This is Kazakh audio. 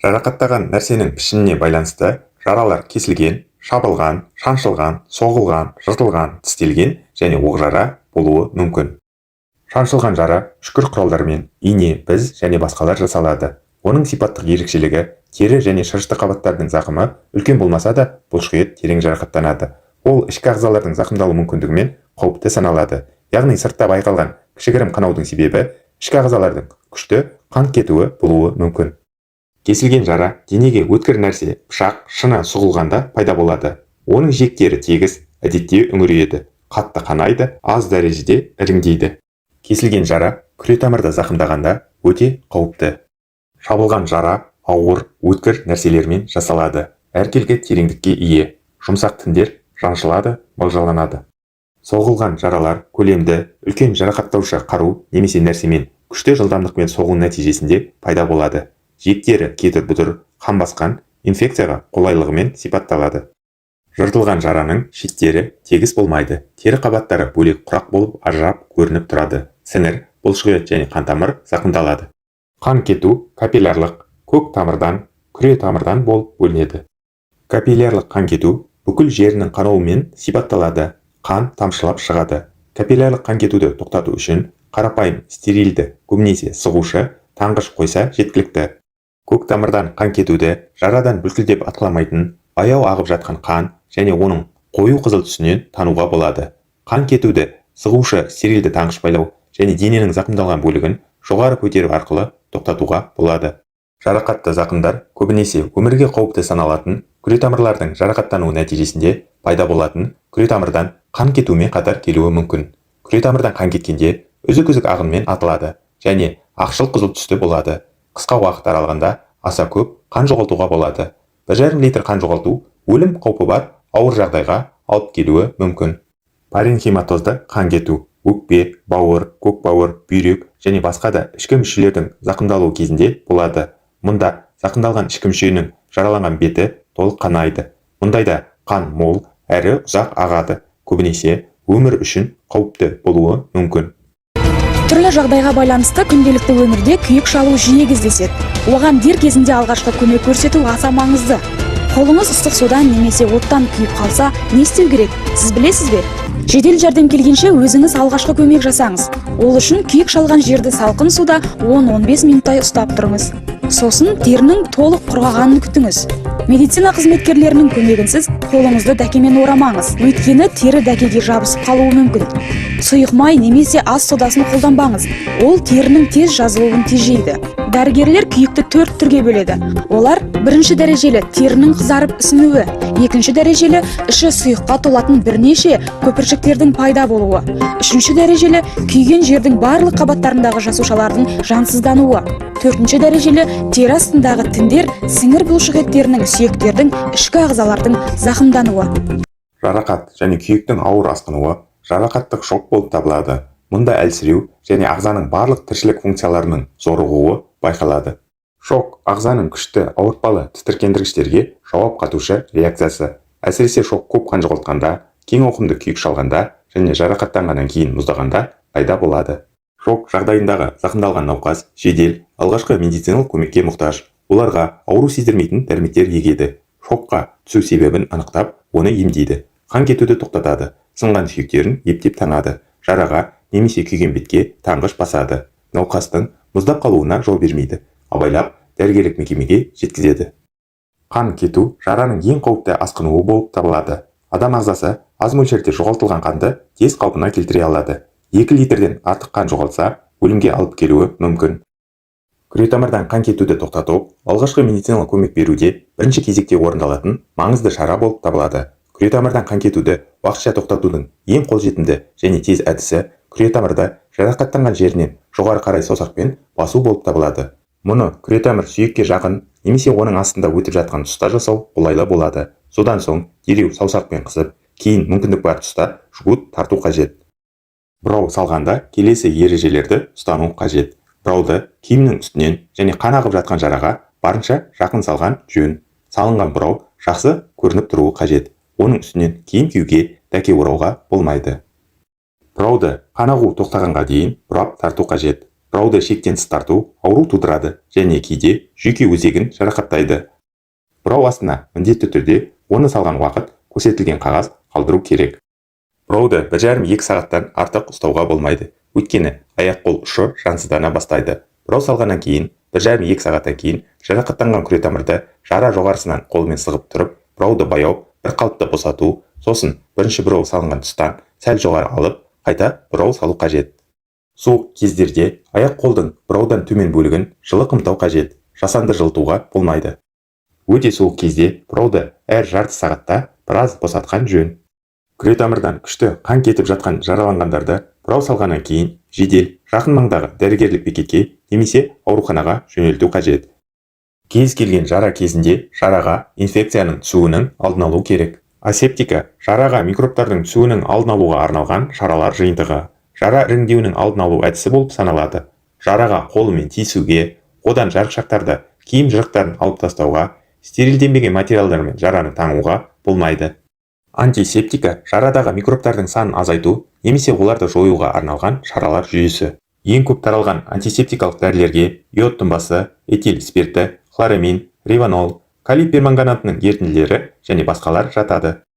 Жарақаттаған нәрсенің пішініне байланысты жаралар кесілген, шабылған, шаншылған, соғылған, жыртылған, тістелген және оқ жара болуы мүмкін. Шаншылған жара үшкір құралдармен ине, біз және басқалар жасалады. Оның сипаттық ерекшелігі тері және шырышты қабаттардың зақымы үлкен болмаса да бұлшықет терең жарақаттанады. Ол ішкі ағзалардың зақымдалу мүмкіндігімен қауіпті саналады. Яғни сыртта байқалған кішігірім қанаудың себебі ішкі ағзалардың күшті қан кетуі болуы мүмкін. Кесілген жара денеге өткір нәрсе, пышақ, шыны сұғылғанда пайда болады. Оның жиектері тегіс, әдетте үңірейеді, қатты қанайды, аз дәрежеде іріңдейді. Кесілген жара күретамырды зақымдағанда өте қауіпті. Шабылған жара ауыр, өткір нәрселермен жасалады. Әркелкі тереңдікке ие. Жұмсақ тіндер жаншылады, мылжаланады. Соғылған жаралар көлемді, үлкен жарақаттаушы қару немесе нәрсемен күшті жылдамдықпен соғу нәтижесінде пайда болады. Жиектері кетір-бұдыр, қан басқан, инфекцияға қолайлығымен сипатталады. Жыртылған жараның шеттері тегіс болмайды. Тері қабаттары бөлек құрақ болып ажырап көрініп тұрады. Сіңір, бұлшықет және қантамыр зақымдалады. Қан кету капиллярлық көк тамырдан, күре тамырдан болып бөлінеді. Капиллярлық қан кету бүкіл жерінің қанауымен сипатталады. Қан тамшылап шығады. Капиллярлық қан кетуді тоқтату үшін қарапайым стерильді, көбінесе сығушы, таңғыш қойса жеткілікті. Көк тамырдан қан кетуді жарадан бүлкілдеп атқыламайтын, баяу ағып жатқан қан және оның қою қызыл түсінен тануға болады. Қан кетуді сығушы стерильді таңғыш байлау және дененің зақымдалған бөлігін жоғары көтеру арқылы тоқтатуға болады. Жарақатты зақымдар көбінесе өмірге қауіпті саналатын күретамырлардың жарақаттануы нәтижесінде пайда болатын күретамырдан қан кетумен қатар келуі мүмкін. Күретамырдан қан кеткенде үзік-үзік ағынмен атылады және ақшыл қызыл түсті болады. Қысқа уақыт аралығында аса көп қан жоғалтуға болады. 1,5 литр қан жоғалту өлім қаупі бар ауыр жағдайға алып келуі мүмкін. Паренхиматозды қан кету өкпе, бауыр, көкбауыр, бүйрек және басқа да ішкі мүшелердің зақымдалуы кезінде болады. Мұнда зақымдалған ішкі мүшенің жараланған беті толық қанайды. Мұндайда қан мол әрі ұзақ ағады. Көбінесе өмір үшін қауіпті болуы мүмкін. Түрлі жағдайға байланысты күнделікті өмірде күйік шалу жиі кездеседі. Оған дер кезінде алғашқы көмек көрсету аса маңызды. Қолыңыз ыстық судан немесе оттан күйіп қалса, не істеу керек? Сіз білесіз бе? Жедел жәрдем келгенше өзіңіз алғашқы көмек жасаңыз. Ол үшін күйік шалған жерді салқын суда 10-15 минуттай ұстап тұрыңыз. Сосын терінің толық құрғағанын күтіңіз. Медицина қызметкерлерінің көмегінсіз қолыңызды дәкемен орамаңыз. Өйткені тері дәкеге жабысып қалуы мүмкін. Сұйық май немесе ас содасын қолданбаңыз. Ол терінің тез жазылуын тежейді. Дәрігерлер күйікті 4 түрге бөледі. Олар: бірінші дәрежелі терінің қызарып ісінуі, екінші дәрежелі іші сұйыққа толатын бірнеше көпіршіктердің пайда болуы, үшінші дәрежелі күйген жердің барлық қабаттарындағы жасушалардың жансыздануы, төртінші дәрежелі тері астындағы тіндер, сіңір бұлшықеттерінің, сүйектердің, ішкі ағзалардың зақымдануы. Жарақат және күйіктің ауыр асқынуы жарақаттық шок болып табылады. Мұнда әлсіреу және ағзаның барлық тіршілік функцияларының зорығуы байқалады. Шок ағзаның күшті ауыртпалы тітіркендіргіштерге жауап қатушы реакциясы. Әсіресе шок көп қан жоғалтқанда, кең ауқымды күйік шалғанда және жарақаттанғаннан кейін мұздағанда пайда болады. Шок жағдайындағы зақымдалған науқас жедел, алғашқы медициналық көмекке мұқтаж. Оларға ауру сездірмейтін дәрмектер егеді. Шокқа түсу себебін анықтап, оны емдейді. Қан кетуді тоқтатады. Сынған сүйектерін ептеп таңады. Жараға немесе күйген бетке таңғыш басады. Науқастың мұздап қалуына жол бермейді. Абайлап дәрігерлік мекемеге жеткізеді. Қан кету жараның ең қауіпті асқынуы болып табылады. Адам ағзасы аз мөлшерде жоғалтылған қанды тез қалпына келтіре алады. 2 литрден артық қан жоғалтса, өлімге алып келуі мүмкін. Күретамырдан қан кетуді тоқтату алғашқы медициналық көмек беруде бірінші кезекте орындалатын маңызды шара болып табылады. Күретамырдан қан кетуді уақытша тоқтатудың ең қолжетімді және тез әдісі күретамырды жарақаттанған жерінен жоғары қарай саусақпен басу болып табылады. Мұны күретамыр сүйекке жақын немесе оның астында өтіп жатқан тұста жасау қолайлы болады. Содан соң дереу саусақпен қысып, кейін мүмкіндік бар тұста жгут тарту қажет. Бұрау салғанда келесі ережелерді ұстану қажет. Бұрауды киімнің үстінен және қан ағып жатқан жараға барынша жақын салған жөн. Салынған бұрау жақсы көрініп тұруы қажет. Оның үстінен киім киюге дәке орауға болмайды. Бұрауды қан ағу тоқтағанға дейін бұрап тарту қажет. бұрауды шектен тыс тарту ауру тудырады және кейде жүйке өзегін жарақаттайды. Бұрау астына міндетті түрде оны салған уақыт көрсетілген қағаз қалдыру керек. Бұрауды 1,5-2 сағаттан артық ұстауға болмайды, өйткені аяқ-қол ұшы жансыздана бастайды. Бұрау салғаннан кейін 1,5-2 сағаттан кейін жарақаттанған күретамырды жара жоғарысынан қолмен сығып тұрып, бұрауды баяу, бір қалыпты босату, сосын бірінші бұрау салынған тұстан сәл жоғары алып, қайта бұрау салу қажет. Суық кездерде аяқ-қолдың бұраудан төмен бөлігін жылы қымтау қажет, жасанды жылытуға болмайды. Өте суық кезде бұрауды әр жарты сағатта біраз босатқан жөн. Күретамырдан күшті қан кетіп жатқан жараланғандарды бұрау салғаннан кейін жедел жақын маңдағы дәрігерлік бекетке немесе ауруханаға жөнелту қажет. Кез келген жара кезінде жараға инфекцияның түсуінің алдын алу керек. Асептика жараға микробтардың түсуінің алдын алуға арналған шаралар жиынтығы. Жара іріңдеуінің алдын алу әдісі болып саналады. Жараға қолымен тиісуге, одан жарықшақтарды, киім-жырықтарын алып тастауға, стерилденбеген материалдармен жараны таңуға болмайды. Антисептика жарадағы микробтардың санын азайту немесе оларды жоюға арналған шаралар жүйесі. Ең көп таралған антисептикалық дәрілерге йод тұнбасы, этил спирті, хлорамин, риванол, калий перманганатының ерітінділері және басқалар жатады.